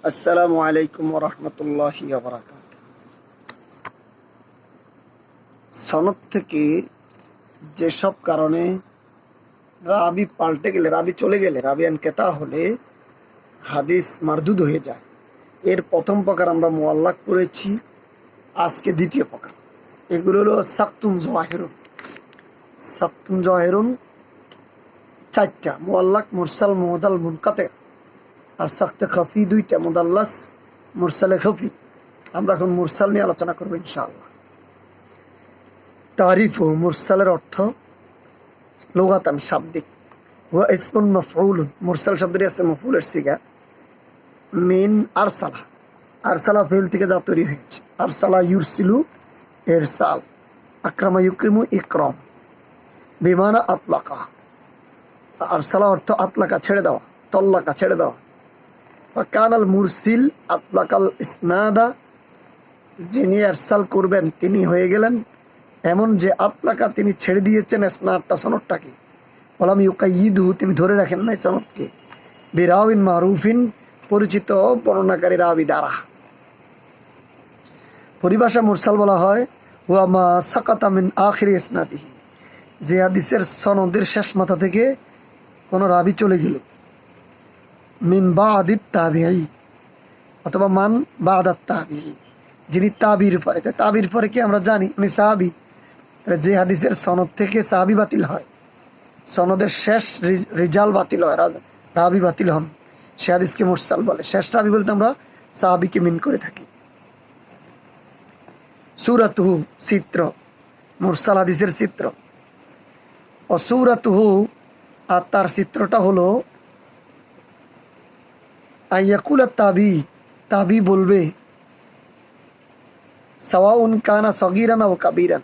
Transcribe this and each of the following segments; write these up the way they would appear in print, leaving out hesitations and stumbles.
আসসালামু আলাইকুম ওয়া রাহমাতুল্লাহি ওয়া বারাকাতুহু। সনদ থেকে যেসব কারণে রাবি পাল্টে গেলে, রাবি চলে গেলে, রাবি আনকেতা হলে হাদিস মারদুদ হয়ে যায়। এর প্রথম প্রকার আমরা মুআল্লাক পড়েছি, আজকে দ্বিতীয় প্রকার। এগুলো হলো সাকতুন জাহিরুন। সাকতুন জাহিরুন চারটা: মুআল্লাক, মুরসাল, মুদাল, মুনকাতে। আর সাকতে খফি দুইটা: মুদাল্লাস, মুরসালে খফি। আমরা এখন মুরসাল নিয়ে আলোচনা করবো ইনশাআল্লাহ। তারিফ ও মুরসালের অর্থ লুগাতান শাব্দিক। ওয়া ইসমুন মাফউলুন, মুরসাল শব্দটি আছে মফউলের সিগা। মিন আরসালা, আরসালা ফেল থেকে যা তৈরি হয়েছে। আরসালা ইউরসিলু ইরসাল, আকরামা ইউকরিমু ইকরাম। বিমানা আতলাকা, আরসালা অর্থ আতলাকা ছেড়ে দেওয়া, তল্লাকা ছেড়ে দেওয়া। কানাল মুরসিল আতলাকাল ইসনাদা, যিনি আরসাল করবেন তিনি হয়ে গেলেন এমন যে আতলাকা তিনি ছেড়ে দিয়েছেন ইসনাদটা, সনদটাকে। ওয়ালাম ইউকাইয়িদহু, তিনি ধরে রাখেন নাই সনদকে। বিরাউইন মারুফিন, পরিচিত বর্ণনাকারী রাবি দ্বারা। পরিভাষা মুরসাল বলা হয় ওয়া মা সাকাতা মিন আখিরি ইসনাদিহি, যে হাদিসের সনদের শেষ মাথা থেকে কোনো রাবি চলে গেল। মিন বাদিত তাবিঈ, অথবা মান বাদাত তাবিঈ, যিনি তাবির পরে। তাবির পরে কি আমরা জানি উনি সাহাবি। যে হাদিসের সনদ থেকে সাহাবি বাতিল হয়, সনদের শেষ রিজাল বাতিল হয়, রাবি বাতিল হন, সে হাদিসকে মুরসাল বলে। শেষ রাবি বলতে আমরা সাহাবিকে মিন করে থাকি। সূরাতুহু, চিত্র, মুরসাল হাদিসের চিত্র। অসূরাতুহু, আর তার চিত্রটা হলো আইয়াকুলা তাবি, তাবি বলবে সাওয়াউন কানা সগীরান আও কাবীরান,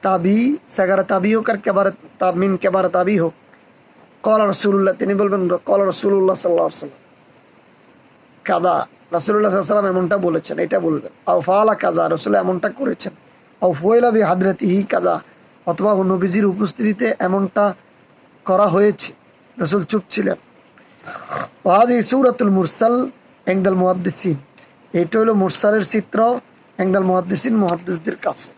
তাবি সাগারা তাবি হোক আর কেবারে মিন কেবারে তাবি হোক। কলা রাসূলুল্লাহ, তিনি বলবেন কলা রাসূলুল্লাহ সাল্লাল্লাহু আলাইহি ওয়াসাল্লাম কাদা, রাসূলুল্লাহ সাল্লাল্লাহু আলাইহি ওয়াসাল্লাম এমনটা বলেছেন, এটা বলবেন। আও ফাআলা কাজা, রাসূল এমনটা করেছেন। আও ফুইলা বি হাদরাতিহি কাজা, অথবা নবীজির উপস্থিতিতে এমনটা করা হয়েছে, রাসূল চুপ ছিলেন। ওয়াহাদিহি সূরাতুল মুরসাল ইনদাল মুহাদ্দিসিন, এটা হলো মুরসালের চিত্র ইনদাল মুহাদ্দিসিন, মুহাদ্দিসদের কাছে।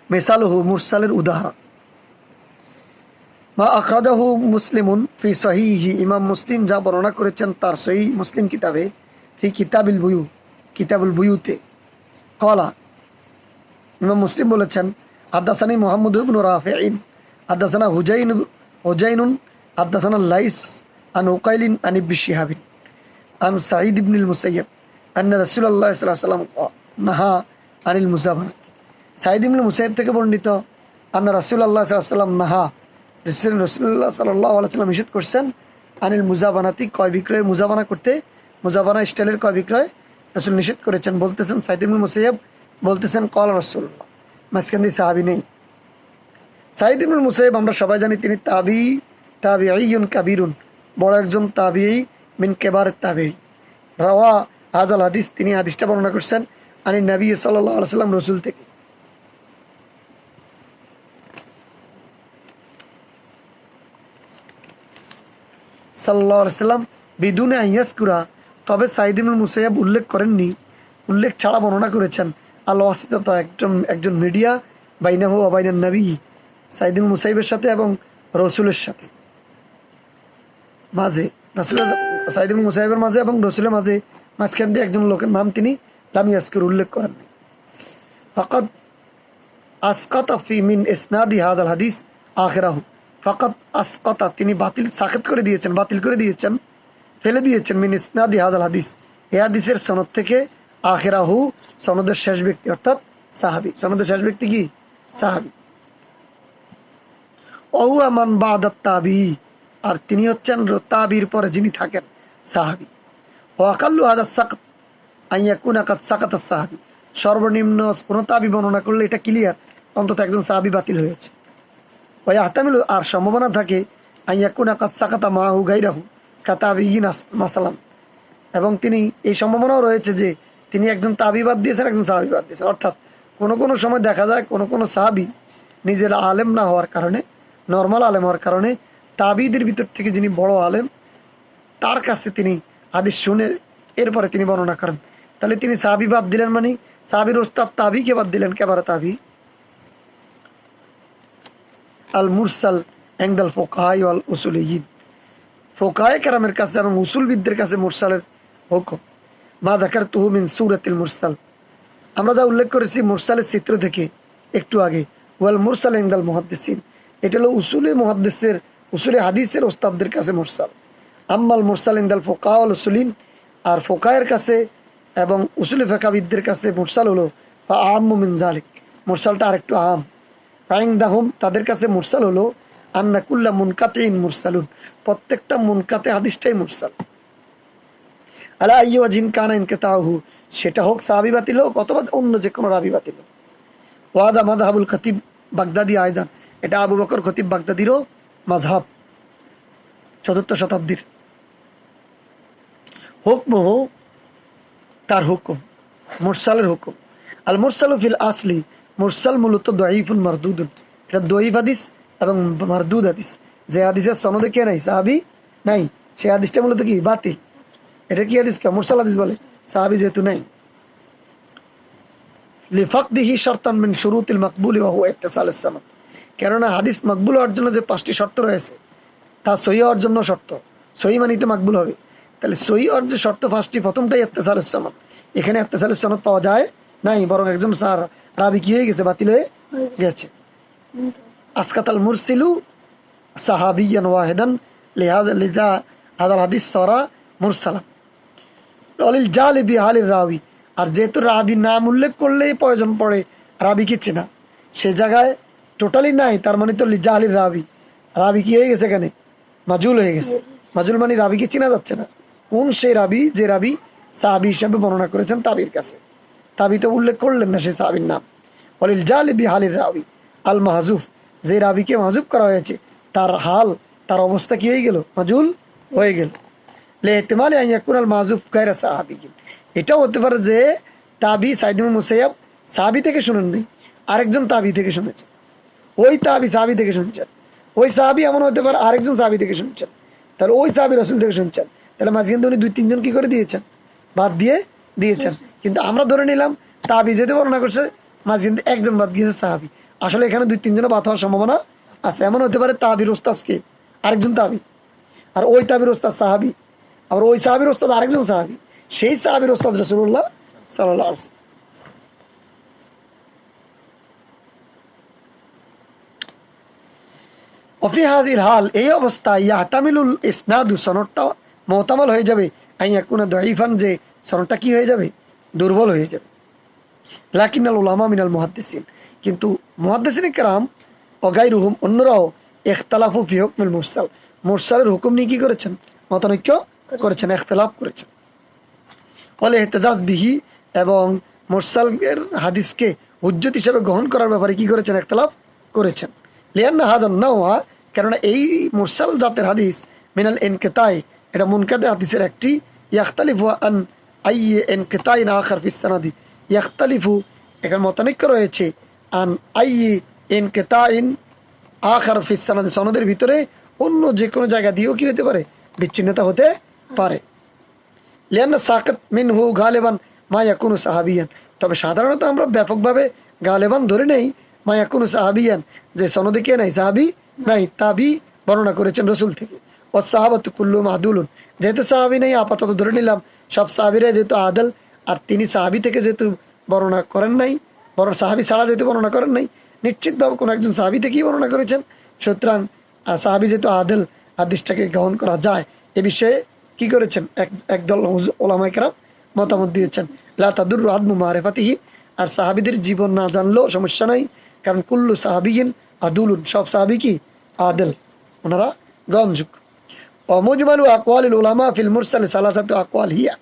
মিসালুহু, মুরসালের উদাহরণ। মা আখরাজাহু মুসলিমুন ফি সহিহি, ইমাম মুসলিম যা বর্ণনা করেছেন তার সহিহ মুসলিম কিতাবে। ফি কিতাবিল বুয়ু, কিতাবুল বুয়ুতে। ক্বালা, ইমাম মুসলিম বলেছেন হাদাসানি মুহাম্মদ ইবনে রাফিঈন হাদাসানা হুজাইনুন হাদাসানা লাইস আন উকাইলিন আন ইবনে শিহাবিন আন সাঈদ ইবনুল মুসাইয়্যিব আন্না রাসূলুল্লাহ সাল্লাল্লাহু আলাইহি ওয়াসাল্লাম নাহা আনিল মুজাবানাত। সাঈদ ইবনুল মুসাইয়্যিব থেকে বর্ণিত আন্না রাসূলুল্লাহ সাল্লাল্লাহু আলাইহি ওয়াসাল্লাম নাহা, রাসূলুল্লাহ সাল্লাল্লাহু আলাইহি ওয়াসাল্লাম নিষেধ করছেন আনিল মুজাবানাতি, ক্রয় বিক্রয়, মুজাবানা করতে, মুজাবানা স্টাইলের ক্রয় বিক্রয় রাসূল নিষেধ করেছেন। বলতেছেন সাঈদ ইবনুল মুসাইয়্যিব বলতেছেন কল রাসূলুল্লাহ, মাঝখান দিয়ে সাহাবী নেই। সাঈদ ইবনুল মুসাইয়্যিব আমরা সবাই জানি তিনি তাবিঈউন কাবীরুন, বড় একজন তাবিঈ, মিন কিবারিত তাবিঈ। রাওয়া হাযাল হাদিস, তিনি হাদিসটা বর্ণনা করছেন আনিন নবী সাল্লাল্লাহু আলাইহি ওয়াসাল্লাম, রাসূল থেকে। সাল্লাল্লাহু আলাইহি ওয়াসাল্লাম বিদুনে আইয়াসকুরা, তবে সাঈদ ইবনুল মুসাইয়্যিব উল্লেখ করেননি, উল্লেখ ছাড়া বর্ণনা করেছেন আল ওয়াসিতাতা, একজন মিডিয়া, বাইনাহু ওয়া বাইনান নবী, সাঈদ ইবনুল মুসাইয়্যিবের সাথে এবং রাসূলের সাথে, মাঝে সাঈদ ইবনুল মুসাইয়্যিবের মাঝে এবং রাসূলের মাঝে, মাঝখান দিয়ে একজন লোকের নাম তিনি লাম ইয়াসকুর, উল্লেখ করেননি। ফাকাদ আসকাতা ফি মিন ইসনাদি হাযাল হাদিস আখিরাহু, ফাকাদ আসকাতা, তিনি সাকিত করে দিয়েছেন, বাতিল করে দিয়েছেন, ফেলে দিয়েছেন, মিন ইসনাদি হাযাল হাদিস, এই হাদিসের সনদ থেকে, আখিরাহু, সনদের শেষ ব্যক্তি অর্থাৎ সাহাবী। সনদের শেষ ব্যক্তি কি? সাহাবী। ওয়া মান বাদাত তাবি, আর তিনি হচ্ছেন তাবির পরে যিনি থাকেন, সাহাবী। ওয়া আকাল্লু হাযা সাকাত আন ইয়াকুনা কাদ সাকাতা সাহাবী, সর্বনিম্ন কোন তাবি বর্ণনা করলে এটা ক্লিয়ার অন্তত একজন সাহাবী বাতিল হয়েছে। ওয়া ইয়াহতামিলু, আর সম্ভাবনা থাকে আন ইয়াকুনা কাদ সাকাতা মাহু গায়রাহু কাতাবিয়িন মাসালাম, এবং তিনি এই সম্ভাবনাও রয়েছে যে তিনি একজন তাবি বাদ দিয়েছেন, একজন সাহাবী বাদ দিয়েছেন। অর্থাৎ কোনো সময় দেখা যায় কোনো সাহাবী নিজের আলেম না হওয়ার কারণে, নর্মাল আলেম হওয়ার কারণে, তাবিদের ভিতর থেকে যিনি বড় আলেম তার কাছে তিনি হাদিস শুনে এরপরে তিনি বর্ণনা করেন। তাহলে তিনি সাহাবি বাদ দিলেন, মানে সাহাবির ওস্তাদ তাবিকে বাদ দিলেন। কেবারে তাবি আল মুরসাল এংদাল ফোকাহাই ওয়াল উসুলিয়িন, ফোকাহায়ে কেরামের কাছে এবং উসুলবিদদের কাছে মুরসালের হুকুম। মা যাকারতুহু মিন সূরাতিল মুরসাল, আমরা যা উল্লেখ করেছি মুরসালের চিত্র থেকে একটু আগে, ওয়াল মুরসাল ইনদাল মুহাদ্দিসিন, এটা হলো উসুলে মুহাদ্দিসের, উসুলে হাদিসের ওস্তাদদের কাছে মুরসাল। আম্মাল মুরসাল ইনদাল ফোকাহা ওয়াল উসুলিন, আর ফোকাহের কাছে এবং উসুলে ফিকহবিদদের কাছে মুরসাল হলো বা আম্মু মিন যালিক, মুরসালটা আরেকটু আম। ফাইনদাহুম, তাদের কাছে মুরসাল হলো আন্না কুল্লা মুনকাতিন মুরসালুন, প্রত্যেকটা মুনকাতে হাদিসটাই মুরসাল। আলা আইয়ু ওয়াজিন কানা ইনকিতাহু, সেটা হোক সাহাবী বাতিল হোক অথবা অন্য যে কোনো রাবী বাতিল হোক। ওয়াদা মাযহাবুল খতিব বাগদাদি আয়দান, এটা আবু বকর খতিব বাগদাদিরও মাযহাব, ৪র্থ শতাব্দীর। হুকমুহ, তার হুকুম, মুরসালের হুকুম। আল মুরসালু ফিল আসলি, মুরসাল মূলত দঈফুন মারদুদুন, এটা দঈফ হাদিস এবং মারদুদ হাদিস। যে হাদিসের সনদে কে নাই, সাহাবী নাই, সেই হাদিসটা মূলত কি বাতিল। এটা কি হাদিস, মুরসাল হাদিস বলে, সাহাবী যেহেতু নাই। লিফাকদিহি শর্তান মিন শুরুতিল মাকবুলি ওয়া হুয়া ইত্তিসালুস সনদ, কেননা হাদিস মাকবুল হওয়ার জন্য যে 5টি শর্ত রয়েছে তা সহি হওয়ার জন্য শর্ত, সহি মানেই তো মাকবুল হবে। তাহলে সহি হওয়ার যে শর্ত 5টি, প্রথমটাই ইত্তিসালুস সনদ। এখানে ইত্তিসালুস সনদ পাওয়া যায় নাই, বরং একজন রাবি কি হয়ে গেছে, বাতিল হয়ে গেছে। আসকাতাল মুরসিলু সাহাবিয়ান ওয়াহিদান লিহা হাদাল হাদিস সরা মুরসালান অলিল জালিবি হালির রাবি, আর যেহেতু রাবি নাম উল্লেখ করলেই প্রয়োজন পড়ে রাবি কি চেনা, সে জায়গায় টোটালি নাই, তার মানে তো লিজাহালির রাবি, রাবি কি হয়ে গেছে, এখানে মাজুল হয়ে গেছে। মাজুল মানে রাবিকে চেনা যাচ্ছে না। কোন সেই রাবি, যে রাবি সাহাবি হিসাবে বর্ণনা করেছেন তাবির কাছে, তাবি তো উল্লেখ করলেন না সেই সাহাবির নাম। অলিল জালিবি হালির রাবি আল মাহজুফ, যে রাবিকে মাহজুফ করা হয়েছে তার হাল, তার অবস্থা কি হয়ে গেল, মাজুল হয়ে গেল। লেহতিমালে আইয়াকুন আল মাহজুফ গায়রা সাহাবিয়িন, এটাও হতে পারে যে তাবি সাইদ ইবনে মুসাইয়াব সাহাবি থেকে শুনেন নাই, আরেকজন তাবি থেকে শুনেছেন, ওই তাবি সাহাবি থেকে শুনছেন, ওই সাহাবি এমন হতে পারে আরেকজন সাহাবি থেকে শুনছেন, তাহলে ওই সাহাবি রাসূল থেকে শুনছেন, তাহলে মাঝখানে উনি 2-3 জন কি করে দিয়েছেন, বাদ দিয়ে দিয়েছেন। কিন্তু আমরা ধরে নিলাম তাবি যেতে বর্ণনা করছে, মাঝখানে একজন বাদ দিয়েছে সাহাবি, আসলে এখানে 2-3 জনের বাদ হওয়ার সম্ভাবনা আছে। এমন হতে পারে তাবির ওস্তাদকে আরেকজন তাবি, আর ওই তাবির ওস্তাদ সাহাবি, আবার ওই সাহাবির ওস্তাদ আরেকজন সাহাবি, সেই সাহাবির ওস্তাদ রাসূলুল্লাহ সাল্লাল্লাহু আলাইহি ওয়াসাল্লাম। ওফি হাযিল হাল, এই অবস্থায় ইয়াহতামিলুল ইসনাদু, সনদটা মুহতামাল হয়ে যাবে, আইয়াকুনা দাঈফান, যে সনদটা কি হয়ে যাবে, দুর্বল হয়ে যাবে। লাকিনাল উলামা মিনাল মুহাদ্দিসিন, কিন্তু মুহাদ্দিসিন কিরাম ও গায়রুহুম, অন্যরাও ইখতালাফু ফি হুকমিল মুরসাল, মুরসালের হুকুম নিয়ে কি করেছেন, মতানৈক্য করেছেন, ইখতিলাফ করেছেন। ওয়াল ইহতিজাজ বিহি, এবং মুরসালের হাদিসকে হুজ্জত হিসেবে গ্রহণ করার ব্যাপারে কি করেছেন, ইখতিলাফ করেছেন। লিআন্না হাযান নাওয়া, কেননা এই মুরসাল জাতের হাদিস মিনাল ইনকিতাই, এটা মুনকাতে হাদিসের একটি, ইয়াখতালিফু আন আইয়ি ইনকিতাইন আখার ফিস সানাদি, ইয়াখতালিফু, এখানে মতানৈক্য রয়েছে, আন আইয়ি ইনকিতাইন আখার ফিস সানাদি, সনদের ভিতরে অন্য যে কোনো জায়গা দিয়েও কি হতে পারে, বিচ্ছিন্নতা হতে পারে। লিআন্না সাকাত মিনহু গালিবান মা ইয়াকুনু সাহাবিয়ান, তবে সাধারণত আমরা ব্যাপকভাবে গালিবান ধরে নেই মা ইয়াকুনু সাহাবিয়ান, যে সনদে কে নাই, সাহাবি নাই, তাবি বর্ণনা করেছেন রাসূল থেকে। ও সাহাবাতু কুল্লুহুম আদুলুন, যেহেতু সাহাবি নেই আপাতত ধরে নিলাম সব সাহাবিরা যেহেতু আদল, আর তিনি সাহাবি থেকে যেহেতু বর্ণনা করেন নাই, বরং সাহাবি ছাড়া যেহেতু বর্ণনা করেন নাই, নিশ্চিতভাবে কোনো একজন সাহাবি থেকেই বর্ণনা করেছেন, সুতরাং সাহাবি যেহেতু আদল, হাদিসটাকে গ্রহণ করা যায়, এ বিষয়ে কি করেছেন, একদল ওলামায়ে কেরাম মতামত দিয়েছেন। লা তাদুররু আদমু মারিফাতিহি, আর সাহাবিদের জীবন না জানলেও সমস্যা নাই, কারণ কুল্লু সাহাবিয়িন আদুলুন, সব সাহাবি কি আদল, ওনারা গ্রহণযোগ্য। ও মুজমালু আকওয়ালিল উলামা ফিল মুরসাল সালাসাতু আকওয়াল হিয়া,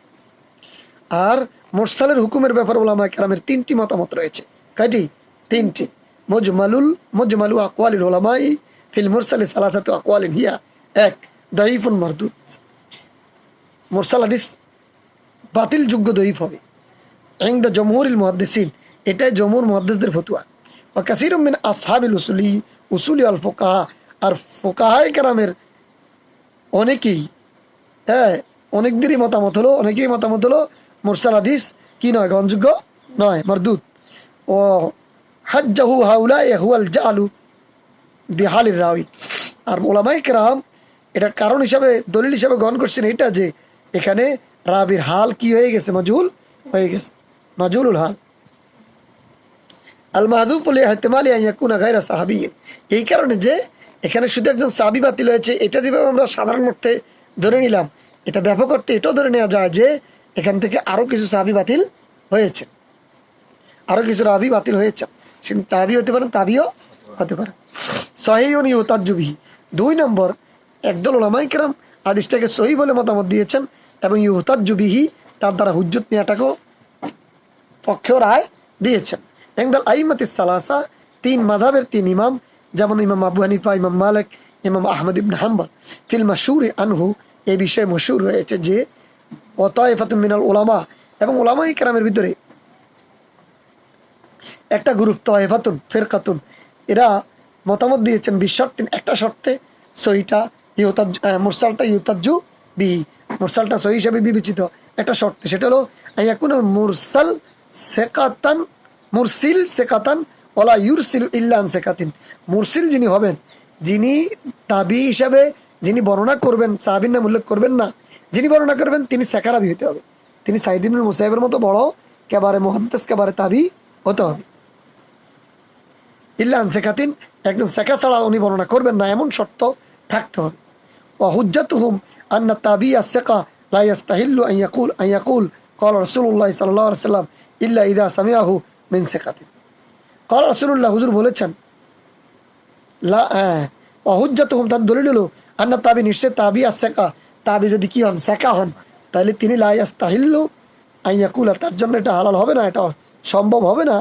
আর মুরসালের হুকুমের ব্যাপারে উলামায়ে কেরামের 3টি মতামত রয়েছে। কয়টি? 3টি। মুজমালু আকওয়ালিল উলামাই ফিল মুরসাল সালাসাতু আকওয়ালিন হিয়া, 1 দাঈফুন মারদুদ, মুরসাল হাদিস বাতিল যোগ্য দঈফ হবে, ইনদা জমহুরিল মুহাদ্দিসিন, এটাই জমহুর মুহাদ্দিসদের ফতোয়া। ওয়া কাসীরুম মিন আসহাবিল উসুলি আল ফুকাহা, আর ফুকাহায়ে কেরামের অনেকেই অনেকদেরই মতামত হলো, অনেকেই মতামত হলো মুরসাল হাদিস কি নয়, গ্রহণযোগ্য নয়, মারদুদ। ও হাজ্জাহু হাউলাই হুয়াল জালু বিহালির রাউই। আর ওলামাই কেরাম এটার কারণ হিসাবে, দলিল হিসাবে গ্রহণ করছেন এটা যে এখানে রাবির হাল কি হয়ে গেছে, মাজহুল হয়ে গেছে, মাজহুলুল হাল। আল মাহদুফ ইহতিমালি আন ইয়াকুনা গায়রা সাহাবিয়্যিন, এই কারণে যে এখানে শুধু একজন সাহাবী বাতিল হয়েছে, এটা যেভাবে আমরা সাধারণ অর্থে ধরে নিলাম, এটা ব্যাপক অর্থে এটাও ধরে নেওয়া যায় যে এখান থেকে আরো কিছু সাহাবী বাতিল হয়েছে, আরো কিছু রাবি বাতিল হয়েছে। সে তাবি হতে পারেন, তাবিও হতে পারে। সহিহুন ইউতাজ্জু বিহি, 2 নম্বর, একদল উলামায়ে কেরাম হাদিসটাকে সহিহ বলে মতামত দিয়েছেন এবং ইউতাজ্জু বিহি, তার দ্বারা হুজ্জত নেওয়াটাকেও পক্ষেও রায় দিয়েছেন। একদল আইম্মাতিস সালাসা, 3 মাযহাবের 3 ইমাম, যেমন ইমাম আবু হানিফা, ইমাম মালিক, ইমাম আহমদ ইবনে হাম্বল, ফিল মাশহুর আনহু, এই বিষয়ে মশহুর রয়েছে যে ওয়া তায়েফাতুম মিনাল উলামা, এবং উলামায়ে কেরামের ভিতরে একটা গ্রুপ, তায়েফাতুন ফিরকাতুন, এরা মতামত দিয়েছেন বিশর্তিন, একটা শর্তে, সহিটা মুরসালটা ইউতাজ্জু বিহি, মুরসালটা সহি হিসাবে বিবেচিত একটা শর্তে, সেটা হলো আইয়াকুনুল মুরসাল সেকাতান, মুরসিল সেকাতান ওয়ালা ইউরসিলু ইল্লা আন সেকাতিন, মুরসিল যিনি হবেন, যিনি তাবি হিসাবে যিনি বর্ণনা করবেন, সাহাবীর নাম উল্লেখ করবেন না, যিনি বর্ণনা করবেন তিনি সেকারাবি হতে হবে, তিনি সাঈদ ইবনে মুসাইয়্যিবের মতো বড় কেবারে মুহাদ্দিস, কেবারে তাবি হতে হবে। ইল্লা আন সেকাতিন, একজন সেকা ছাড়া উনি বর্ণনা করবেন না, এমন শর্ত থাকতে হবে। ওয়া হুজ্জাতুহুম আন্না তাবিয়া সেকা লা ইয়াস্তাহিল্লু আন ইয়াকুল ক্বালা রাসূলুল্লাহ সাল্লাল্লাহু আলাইহি ওয়াসাল্লাম ইল্লা ইযা সামিআহু মিন সেকাতিন। ক্বালা রাসূলুল্লাহ, হুজুর বলেছেন, লা ওয়া হুজ্জাতুহুম, তার দলিল হলো আন্না তাবি, নিশ্চয় তাবি সেকা, তাবি যদি কি হন, সেকা হন, তাহলে তিনি লা ইয়াস্তাহিল্লু আন ইয়াকুলা, তার জন্য এটা হালাল হবে না, এটা সম্ভব হবে না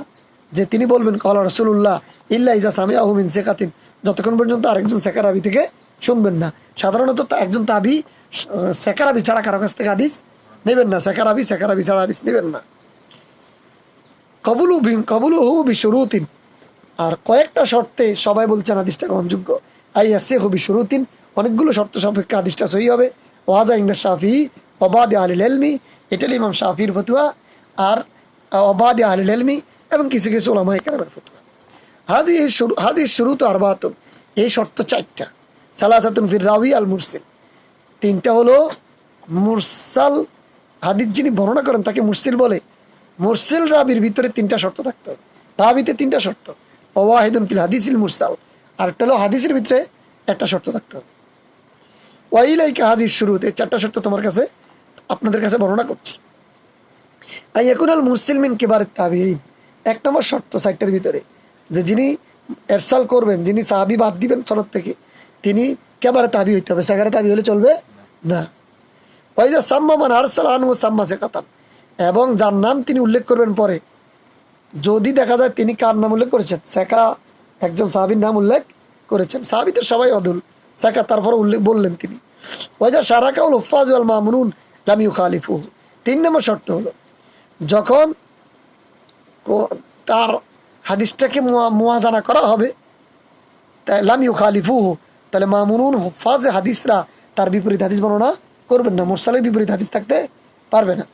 যে তিনি বলবেন ক্বালা রাসূলুল্লাহ ইল্লা ইযা সামিআহু মিন সেকাতিন, যতক্ষণ পর্যন্ত আরেকজন সেকারাবি থেকে শুনবেন না। সাধারণত একজন তাবি সেকারাবি ছাড়া কারো কাছ থেকে হাদিস নেবেন না, সেকারাবি ছাড়া হাদিস নেবেন না। কবুলুহু বিশুরুতিন, আর কয়েকটা শর্তে সবাই বলছেন হাদিসটা গ্রহণযোগ্য। আইয়াসিহু বিশুরুতিন, অনেকগুলো শর্ত সাপেক্ষে হাদিসটা সহি হবে। ওয়াজা ইনদা শাফিঈ ওয়া বাদি আহলিল ইলমি, এটা হলো ইমাম শাফিঈর ফতোয়া, আর ওয়া বাদি আহলিল ইলমি, এবং কিছু কিছু উলামায়ে কেরামের ফতোয়া। হাদিস শুরুত আরবাতুন, এই শর্ত 4টা। সালাসাতুন ফির রাওয়ি আল মুরসিল, 3টা হলো মুরসাল, হাদিস যিনি বর্ণনা করেন তাকে মুরসিল বলে। মুরসিল রাবির ভিতরে 3টা শর্ত থাকতে হবে, রাবিতে 3টা শর্ত। ওয়াহিদুন ফিল হাদিসিল মুরসাল, আর একটা হলো হাদিসের ভিতরে একটা শর্ত থাকতে হবে। ওয়াইলাইকা হাদিস শুরুতে 4টা শর্ত তোমার কাছে, আপনাদের কাছে বর্ণনা করছি। আইয়াকুনাল মুরসিল মিন কিবারিত তাবিঈন, 1 নম্বর শর্ত 4টার ভিতরে, যে যিনি এরসাল করবেন, যিনি সাহাবী বাদ দিবেন সনদ থেকে, তিনি কেবারে তাবি হইতে হবে, সেকারে তাবি হলে চলবে না। ওয়াইজা সাম্মা মান আরসালা আনহু সাম্মা সেকাতান, এবং যার নাম তিনি উল্লেখ করবেন পরে, যদি দেখা যায় তিনি কার নাম উল্লেখ করেছেন, সেকা একজন সাহাবীর নাম উল্লেখ করেছেন, সাহাবী তো সবাই অদুল, সেকা তারপর উল্লেখ বললেন তিনি। ওয়াইজা শারাকাউল হুফাজ ওয়াল মামুনুন লাম ইউখালিফুহু, 3 নম্বর শর্ত হলো যখন তার হাদিসটাকে মুওয়াজানা করা হবে, তাই লাম ইউখালিফুহু, তাহলে মামুনুন হুফাজ হাদিসরা তার বিপরীত হাদিস বর্ণনা করবেন না, মুরসালের বিপরীত হাদিস থাকতে পারবে না।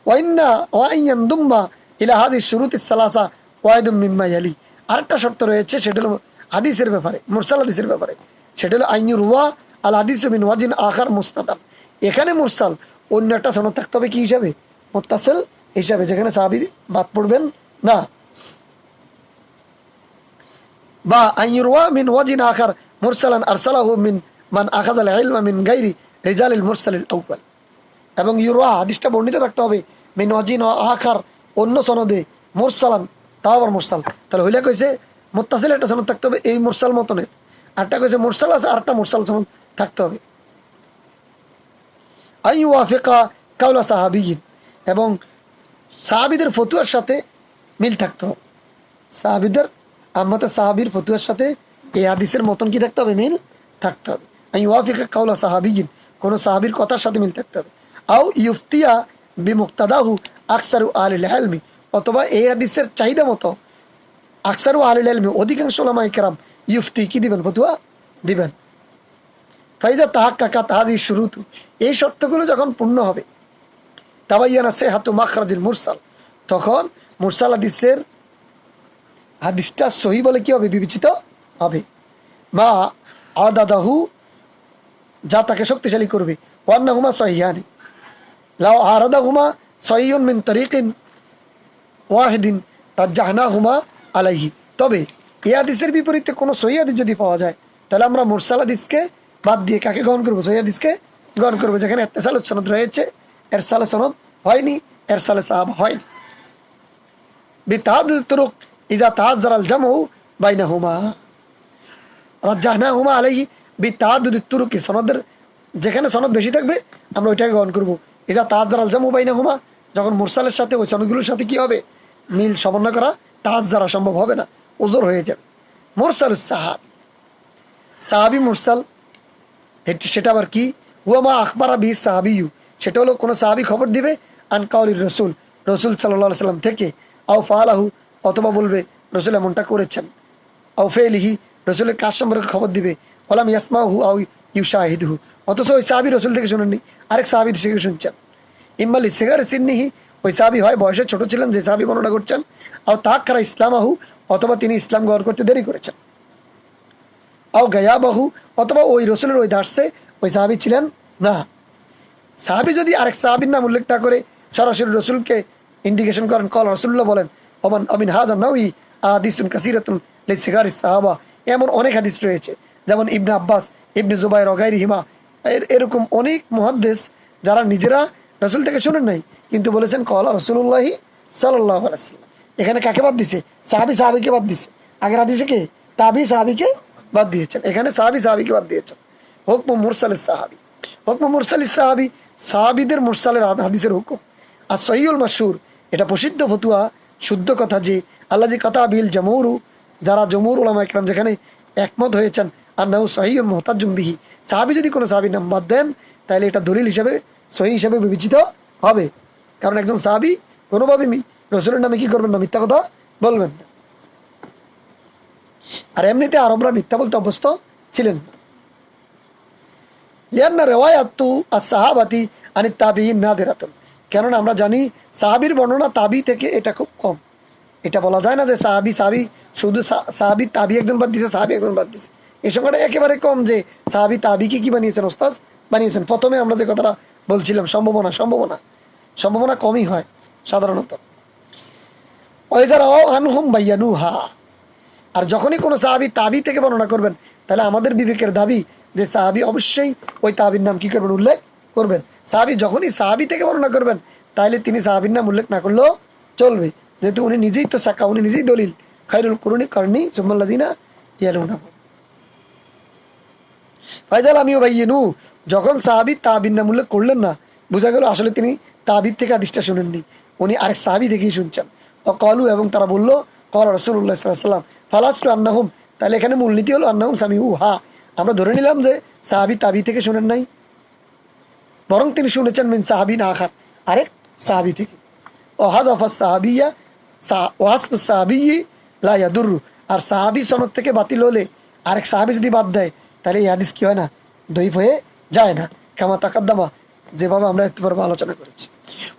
ওয়াইয়ানদুম্মা ইলা হাদিস শুরুতিস সালাসা ওয়াইদুম মিম্মা ইয়ালি, আরেকটা শর্ত রয়েছে, সেটা হলো হাদিসের ব্যাপারে, মুরসাল হাদিসের ব্যাপারে, সেটা হলো আইয়ুরওয়া আল হাদিস মিন ওয়াজিন আখার মুসনাদান, এখানে মুরসাল অন্য একটা সনদ থাকতে হবে কি হিসাবে, মুত্তাসিল হিসাবে, যেখানে সাহাবী বাদ পড়বেন না। বা আইয়ুরওয়া মিন ওয়াজিন আখার মুরসালান আরসালাহু মিন মান আখাযাল ইলমা মিন গায়রি রিজালিল মুরসালিল আউয়াল, এবং ইউরওয়া হাদিসটা বর্ণিত রাখতে হবে মিন ওয়াজিন আখার, অন্য সনদে, মুরসালান, তাও আবার মুরসাল, তাহলে হইলে কইছে মুত্তাসিল একটা সনদ থাকতে হবে এই মুরসাল মতনের, আরটা কইছে মুরসাল আছে, আরটা মুরসাল সনদ থাকতে হবে। আইওয়াফিকা কাওলা সাহাবিয়িন, এবং সাহাবীদের ফতোয়ার সাথে মিল থাকতে হবে, সাহাবীদের আম্মাতে সাহাবীর ফতোয়ার সাথে এই হাদিসের মতন কি থাকতে হবে, মিল থাকতে হবে। আইওয়াফিকা কাওলা সাহাবিয়িন, কোন সাহাবীর কথার সাথে মিল থাকতে হবে। আও ইউফতিয়া বিমুক্তাদাহু আকসারু আহলিল ইলমি, অথবা এই হাদিসের চাহিদা মতো আকসারু আহলিল ইলমি, অধিকাংশ উলামায়ে কেরাম ইউফতি কি দিবেন, ফতোয়া দিবেন। ফাইজা তাহাক্কাকা তাহাদি শুরুতু, এই শর্তগুলো যখন পূর্ণ হবে, তাবাইয়ানা সিহাতু মাখরাজিল মুরসাল, তখন মুরসাল হাদিসটা সহি বলে কি হবে, বিবেচিত হবে। মা আদাদাহু, যা তাকে শক্তিশালী করবে। ওয়ান্নাহুমা সহিহানি লাউ আরাদাহুমা সহিহুন মিন তরিকিন ওয়াহিদিন রাজ্জাহনাহুমা আলাইহি, তবে এই হাদিসের বিপরীতে কোনো সহি হাদিস যদি পাওয়া যায়, তাহলে আমরা মুরসাল হাদিসকে বাদ দিয়ে কাকে গ্রহণ করবো, সহি হাদিসকে গ্রহণ করবো। যেখানে ইত্তিসাল সনদ রয়েছে, ইরসাল সনদ হয়নি, ইরসাল সাহাব হয়নি। বিতাদ তুরুক ইজা তাআজ্জারাল জামউ বাইনাহুমা রাজ্জাহনাহুমা আলাইহি, বিতাদ তুরুক, সনদের যেখানে সনদ বেশি থাকবে আমরা ওইটাকে গ্রহণ করবো। ইজা তাআজ্জারাল জামউ বাইনাহুমা, যখন মুরসালের সাথে ওই সনদগুলোর সাথে কি হবে, মিল সমন্বয় করা তাআজ্জারা সম্ভব হবে না, ওজর হয়ে যাবে। মুরসালুস সাহাবী, সাহাবী মুরসাল সেটা আবার কি, হুয়ামা আখবারা বিহি সাহাবিয়্যু, সেটা হলো কোনো সাহাবী খবর দিবে আন কাউলির রসুল, রসুল সাল্লাল্লাহু আলাইহি সাল্লাম থেকে, আও ফাআলাহু, অথবা বলবে রসুল এমনটা করেছেন, আও ফেলিহি, রসুলের কাজ সম্পর্কে খবর দিবে, ওয়ালাম ইয়াসমাহু আও ইউশাহিদহু, অথচ ওই সাহাবী রসুল থেকে শুনেননি, আরেক সাহাবী থেকে শুনছেন। ইম্মা লিসিগার সিন্নিহি, ওই সাহাবী হয় বয়সে ছোট ছিলেন যে সাহাবী বর্ণনা করছেন, আও তাআক্কারা ইসলামাহু, অথবা তিনি ইসলাম গ্রহণ করতে দেরি করেছেন, আও গায়াবাহু, অথবা ওই রসুলের ওই দার্সে ওই সাহাবী ছিলেন না। সাহাবী যদি আরেক সাহাবীর নাম উল্লেখ না করে সরাসরি রসুলকে ইন্ডিকেশন করেন, কল রসুল্লাহ বলেন, ওমান আমিন হাযা নাওয়ি আহাদিসুন কাসীরাতুন লিসিগারিস সাহাবা, এমন অনেক হাদিস রয়েছে, যেমন ইবনে আব্বাস, ইবনে জুবাইর ও গায়রিহিমা, এরকম অনেক মুহাদ্দিস যারা নিজেরা রসুল থেকে শুনেন নাই কিন্তু বলেছেন কলা রাসূলুল্লাহি সাল্লাল্লাহু আলাইহি ওয়াসাল্লাম। এখানে কাকে বাদ দিছে, সাহাবীকে বাদ দিছে। আগের হাদিসে কে, তাবী সাহাবীকে বাদ দিয়েছেন, এখানে সাহাবীকে বাদ দিয়েছেন। হুকম মুরসালিস সাহাবী, হুকম মুরসালিস সাহাবী, সাহাবীদের মুরসালের হাদিসের হুকুম। আর সহিউল মাশহুর, এটা প্রসিদ্ধ ফতুয়া, শুদ্ধ কথা যে আল্লাহ জি কথা বিল জমহুরু, যারা জমহুর উলামা ইকরাম যেখানে একমত হয়েছেন, আন্নাহু সহিহুন মুহতাজ্জুম বিহি, সাহাবী যদি কোনো সাহাবীর নাম বাদ দেন তাহলে এটা দলিল হিসেবে সহি হিসেবে বিবেচিত হবে। কারণ একজন সাহাবী কোনোভাবে রসুলের নামে কি করবেন না, মিথ্যা কথা বলবেন না। আর এমনিতে আরবরা মিথ্যা বলতে অভ্যস্ত ছিলেন না। লিআন্না রিওয়ায়াতু আস-সাহাবাতি আনিত তাবিঈন নাদিরাতুন, কেননা আমরা জানি সাহাবীর বর্ণনা তাবী থেকে এটা খুব কম। এটা বলা যায় না যে সাহাবী শুধু সাহাবী তাবী একজন বাদ দিয়েছে, সাহাবী একজন বাদ দিয়েছে, এই সংখ্যাটা একেবারে কম যে সাহাবী তাবীকে কি বানিয়েছেন, ওস্তাদ বানিয়েছেন। প্রথমে আমরা যে কথাটা বলছিলাম, সম্ভাবনা কমই হয় সাধারণত। ওয়াইজারাও আনহুম বাইয়ানুহা, আর যখনই কোনো সাহাবী তাবী থেকে বর্ণনা করবেন তাহলে আমাদের বিবেকের দাবি যে সাহাবী অবশ্যই ওই তাবীর নাম কি করবেন, উল্লেখ করবেন। সাহাবী যখনই সাহাবী থেকে বর্ণনা করবেন তাহলে তিনি সাহাবীর নাম উল্লেখ না করলেও চলবে, যেহেতু উনি নিজেই তো সাকা, উনি নিজেই দলিল, খায়রুল কুরুনি কারনি সুম্মাল্লাযিনা ইয়ালুনাহুম। ফাইজাল আমিও বাইয়িনু, যখন সাহাবী তাবীর নাম উল্লেখ করলেন না, বোঝা গেল আসলে তিনি তাবীর থেকে হাদিসটা শুনেননি, উনি আরেক সাহাবী থেকেই শুনছেন। ও কলু, এবং তারা বলল কল রাসূলুল্লাহ সাল্লাল্লাহু আলাইহি ওয়াসাল্লাম ফালাস্তু আন্নাহুম, তাহলে এখানে মূলনীতি হলো আন্নাহুম সামিউ হা, আমরা ধরে নিলাম যে সাহাবী তাবী থেকে শুনেন নাই, বরং তিনি শুনেছেন মিন সাহাবীন আখার, আরেক সাহাবী থেকে। ও হাযাফা সাহাবিয়্যা ওয়াসফু সাহাবিয়্যি লা ইয়াদুররু, আর সাহাবী সনদ থেকে বাতিল হলে আরেক সাহাবী যদি বাদ দেয় তাহলে এই হাদিস কি হয় না, দঈফ হয়ে যায় না। কামা তাকাদ্দামা, যেভাবে আমরা একটু পূর্বে আলোচনা করেছি।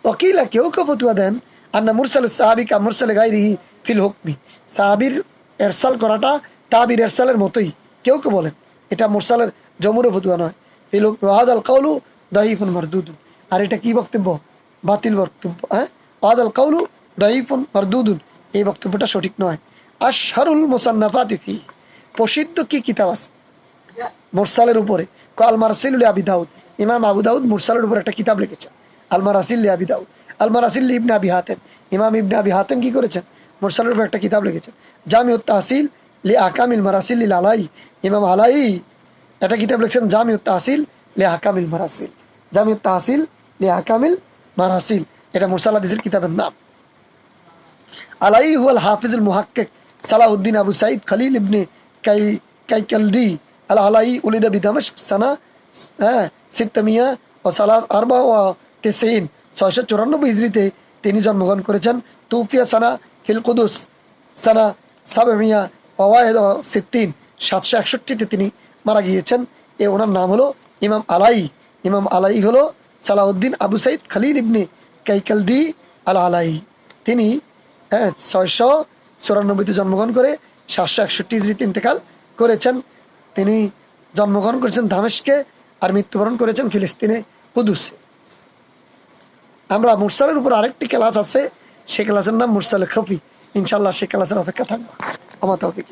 ওকিলা, কেউ ফতুয়া দেন আন্না মুরসালুস সাহাবী কা মুরসালি গায়রিহি ফিল হুকমি, সাহাবীর এরসাল করাটা তাবীর এরসালের মতোই, কেউ বলেন এটা মুরসালের জমুরে ফতুয়া নয়। ফিল হুকমি ওয়াহাদাল কাউলু দাঈফুন মারদুদুন, আর এটা কি বক্তব্য, বাতিল বক্তব্য। ওয়াহাদাল কাউলু দাঈফুন মারদুদুন, এই বক্তব্যটা সঠিক নয়। আশহারুল মুসান্নাফাতি ফি, প্রসিদ্ধ কি কিতাব আছে মুরসালের উপরে, আল মারাসিল লি আবি দাউদ, ইমাম আবু দাউদ মুরসালের উপর একটা কিতাব লিখেছেন, আল মারাসিল লি আবি দাউদ। আল মারাসিল লি ইবনে আবি হাতেম, ইমাম ইবনে আবি হাতেম কি করেছেন, মুরসালের উপর একটা কিতাব লিখেছেন। জামিউত তাহসিল লি আহকামিল মারাসিল লিল আলাই, ইমাম আলাই একটা কিতাব লিখেছেন জামিউত তাহসিল লি আহকামিল মারাসিল, জামিউত তাহসিল লি আহকামিল মারাসিল, এটা মুরসাল হাদিসের কিতাবের নাম। আলাই হুয়াল হাফিজুল মুহাক্কিক সালাহুদ্দিন আবু সাঈদ খলিল ইবনে কাইকালদি আল আলাই, উলিদা বিদামাশক সানা 694 হিজরিতে তিনি জন্মগ্রহণ করেছেন। তুফিয়া সানা ফিল কুদুস সানা 761 761তে তিনি মারা গিয়েছেন। ওনার নাম হলো ইমাম আলাই। ইমাম আলাই হলো সালাউদ্দিন আবু সাইদ খালিল ইবনে কাইকালদি আল আলাই। তিনি 694-তে জন্মগ্রহণ করে 761 হিজরিতে ইন্তেকাল করেছেন। তিনি জন্মগ্রহণ করেছেন দামেস্কে আর মৃত্যুবরণ করেছেন ফিলিস্তিনে কুদুসে। আমরা মুরসালের উপর আরেকটি ক্লাস আছে, সেই ক্লাসের নাম মুরসালে খফি। ইনশাল্লাহ সেই ক্লাসের অপেক্ষা থাকবো। আমার তৌফিক।